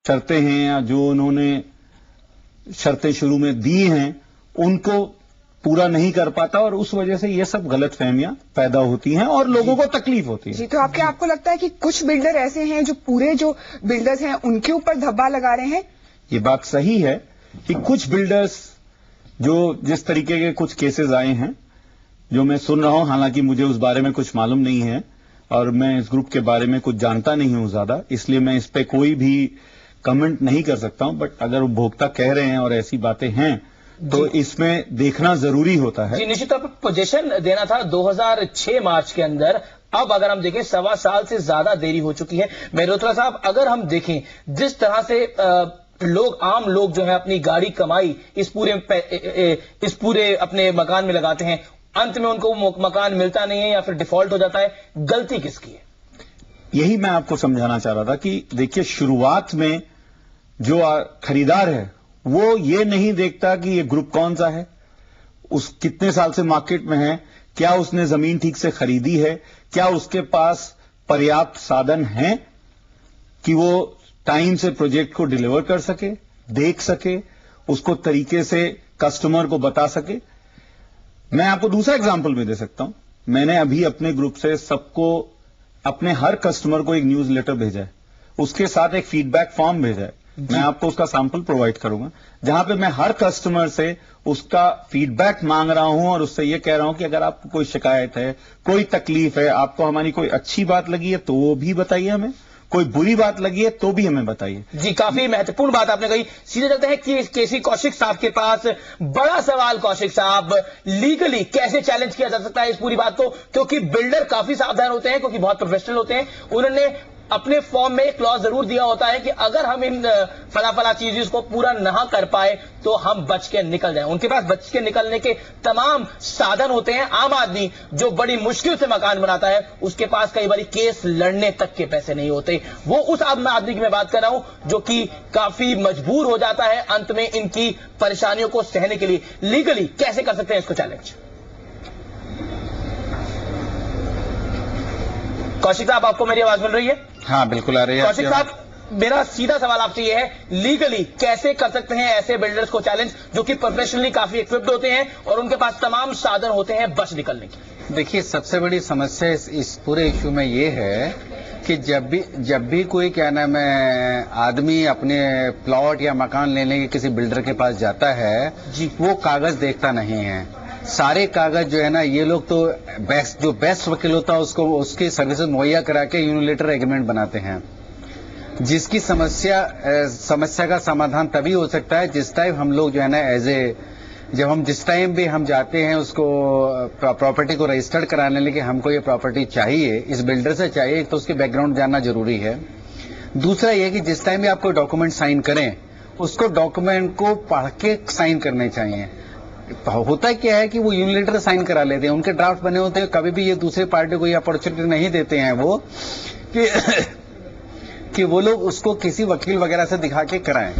शर्तें हैं या जो उन्होंने शर्तें शुरू में दी हैं उनको पूरा नहीं कर पाता और उस वजह से ये सब गलतफहमियां पैदा होती हैं और लोगों को तकलीफ होती है। जी, तो आपको लगता है कि कुछ बिल्डर ऐसे हैं जो पूरे जो बिल्डर्स हैं उनके ऊपर धब्बा लगा रहे हैं? ये बात सही है कि कुछ बिल्डर्स जो जिस तरीके के कुछ केसेस आए हैं जो मैं सुन रहा हूं, हालांकि मुझे उस बारे में कुछ मालूम नहीं है और मैं इस ग्रुप के बारे में कुछ जानता नहीं हूं ज्यादा, इसलिए मैं इस पे कोई भी कमेंट नहीं कर सकता हूं। बट अगर उपभोक्ता कह रहे हैं और ऐसी बातें हैं तो इसमें देखना जरूरी होता है। जी, निश्चित तौर पर पोजीशन देना था 2006 मार्च के अंदर। अब अगर हम देखें 1.25 साल से ज्यादा देरी हो चुकी है। मेहरोत्रा साहब, अगर हम देखें जिस तरह से आम लोग जो है अपनी गाड़ी कमाई इस पूरे अपने मकान में लगाते हैं, अंत में उनको मकान मिलता नहीं है या फिर डिफॉल्ट हो जाता है, गलती किसकी है? यही मैं आपको समझाना चाह रहा था कि देखिए, शुरुआत में जो खरीदार है वो ये नहीं देखता कि ये ग्रुप कौन सा है, उस कितने साल से मार्केट में है, क्या उसने जमीन ठीक से खरीदी है, क्या उसके पास पर्याप्त साधन हैं कि वो टाइम से प्रोजेक्ट को डिलीवर कर सके, देख सके, उसको तरीके से कस्टमर को बता सके। मैं आपको दूसरा एग्जांपल भी दे सकता हूं। मैंने अभी अपने ग्रुप से सबको, अपने हर कस्टमर को एक न्यूज लेटर भेजा है, उसके साथ एक फीडबैक फॉर्म भेजा है। मैं आपको उसका सैंपल प्रोवाइड करूंगा जहां पे मैं हर कस्टमर से उसका फीडबैक मांग रहा हूं और उससे ये कह रहा हूं कि अगर आपको कोई शिकायत है, कोई तकलीफ है, आपको हमारी कोई अच्छी बात लगी है तो वो भी बताइए हमें, कोई बुरी बात लगी है तो भी हमें बताइए। जी, काफी महत्वपूर्ण बात आपने कही। सीधे चलते हैं कि केसी कौशिक साहब के पास। बड़ा सवाल कौशिक साहब, लीगली कैसे चैलेंज किया जा सकता है इस पूरी बात को? क्योंकि बिल्डर काफी सावधान होते हैं, क्योंकि बहुत प्रोफेशनल होते हैं। उन्होंने अपने फॉर्म में एक क्लॉज जरूर दिया होता है कि अगर हम इन फला चीज को पूरा ना कर पाए तो हम बच के निकल जाएं। उनके पास बच के निकलने के तमाम साधन होते हैं। आम आदमी जो बड़ी मुश्किल से मकान बनाता है उसके पास कई बार केस लड़ने तक के पैसे नहीं होते। वो उस आम आदमी की मैं बात कर रहा हूं जो कि काफी मजबूर हो जाता है अंत में इनकी परेशानियों को सहने के लिए। लीगली कैसे कर सकते हैं इसको चैलेंज? कौशिक साहब, आपको मेरी आवाज मिल रही है? हाँ, बिल्कुल आ रही है। कौशिक साहब, मेरा सीधा सवाल आपसे यह है, लीगली कैसे कर सकते हैं ऐसे बिल्डर्स को चैलेंज जो कि प्रोफेशनली काफी इक्विप्ड होते हैं और उनके पास तमाम साधन होते हैं बच निकलने की? देखिए, सबसे बड़ी समस्या इस पूरे इश्यू में ये है कि जब भी कोई क्या नाम है आदमी अपने प्लॉट या मकान लेने के किसी बिल्डर के पास जाता है जी, वो कागज देखता नहीं है। सारे कागज जो है ना, ये लोग तो बेस्ट वकील होता है उसको उसकी सर्विसेज मुहैया करा के यूनिलेटर एग्रीमेंट बनाते हैं, जिसकी समस्या का समाधान तभी हो सकता है जिस टाइम हम लोग जो है ना जिस टाइम भी हम जाते हैं उसको प्रॉपर्टी को रजिस्टर्ड कराने लेके हमको ये प्रॉपर्टी चाहिए, इस बिल्डर से चाहिए, तो उसके बैकग्राउंड जानना जरूरी है। दूसरा ये कि जिस टाइम भी आप कोई डॉक्यूमेंट साइन करें उसको डॉक्यूमेंट को पढ़ के साइन करने चाहिए। होता क्या है कि वो यूनिलेटर साइन करा लेते हैं, उनके ड्राफ्ट बने होते हैं, कभी भी ये दूसरे पार्टी को ये अपॉर्चुनिटी नहीं देते हैं वो कि वो लोग उसको किसी वकील वगैरह से दिखा के कराएं।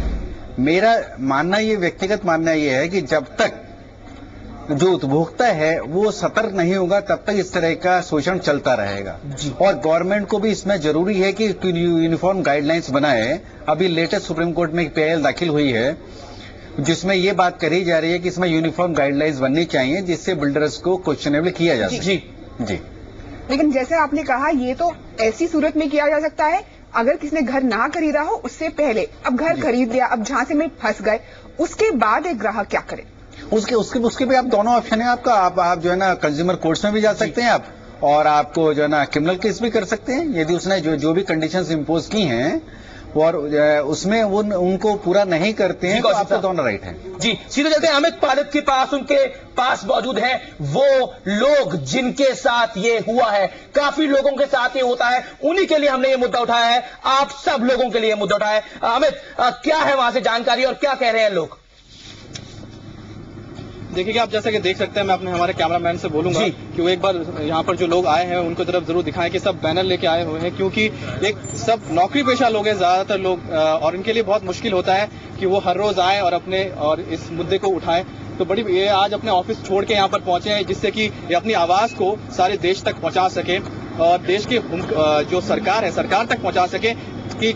मेरा मानना, ये व्यक्तिगत मानना ये है कि जब तक जो उपभोक्ता है वो सतर्क नहीं होगा तब तक इस तरह का शोषण चलता रहेगा। और गवर्नमेंट को भी इसमें जरूरी है कि यूनिफॉर्म गाइडलाइंस बनाए। अभी लेटेस्ट सुप्रीम कोर्ट में एक PIL दाखिल हुई है जिसमें ये बात कही जा रही है कि इसमें यूनिफॉर्म गाइडलाइंस बननी चाहिए जिससे बिल्डर्स को क्वेश्चनेबल किया जा सके। जी। लेकिन जैसे आपने कहा, ये तो ऐसी सूरत में किया जा सकता है अगर किसी ने घर ना खरीदा हो उससे पहले। अब घर खरीद लिया, अब झांसे में फंस गए, उसके बाद एक ग्राहक क्या करे? उसके भी आप दोनों ऑप्शन है आपका। आप जो है ना कंज्यूमर कोर्ट्स में भी जा सकते हैं आप, और आपको जो है ना क्रिमिनल केस भी कर सकते हैं यदि उसने जो भी कंडीशंस इंपोज की हैं और उसमें उनको पूरा नहीं करते हैं तो आपको दोनों राइट है। जी, सीधे चलते हैं अमित पालित के पास। उनके पास मौजूद है वो लोग जिनके साथ ये हुआ है। काफी लोगों के साथ ये होता है, उन्हीं के लिए हमने ये मुद्दा उठाया है, आप सब लोगों के लिए मुद्दा उठाया है। अमित, क्या है वहां से जानकारी और क्या कह रहे हैं लोग? देखिए, आप जैसा कि देख सकते हैं, मैं अपने हमारे कैमरामैन से बोलूंगा कि वो एक बार यहाँ पर जो लोग आए हैं उनको तरफ जरूर दिखाएं कि सब बैनर लेके आए हुए हैं, क्योंकि एक सब नौकरी पेशा लोग हैं ज्यादातर लोग, और इनके लिए बहुत मुश्किल होता है कि वो हर रोज आए और इस मुद्दे को उठाएं। तो ये आज अपने ऑफिस छोड़ के यहाँ पर पहुंचे हैं जिससे कि ये अपनी आवाज को सारे देश तक पहुंचा सके और देश की जो सरकार है सरकार तक पहुंचा सके कि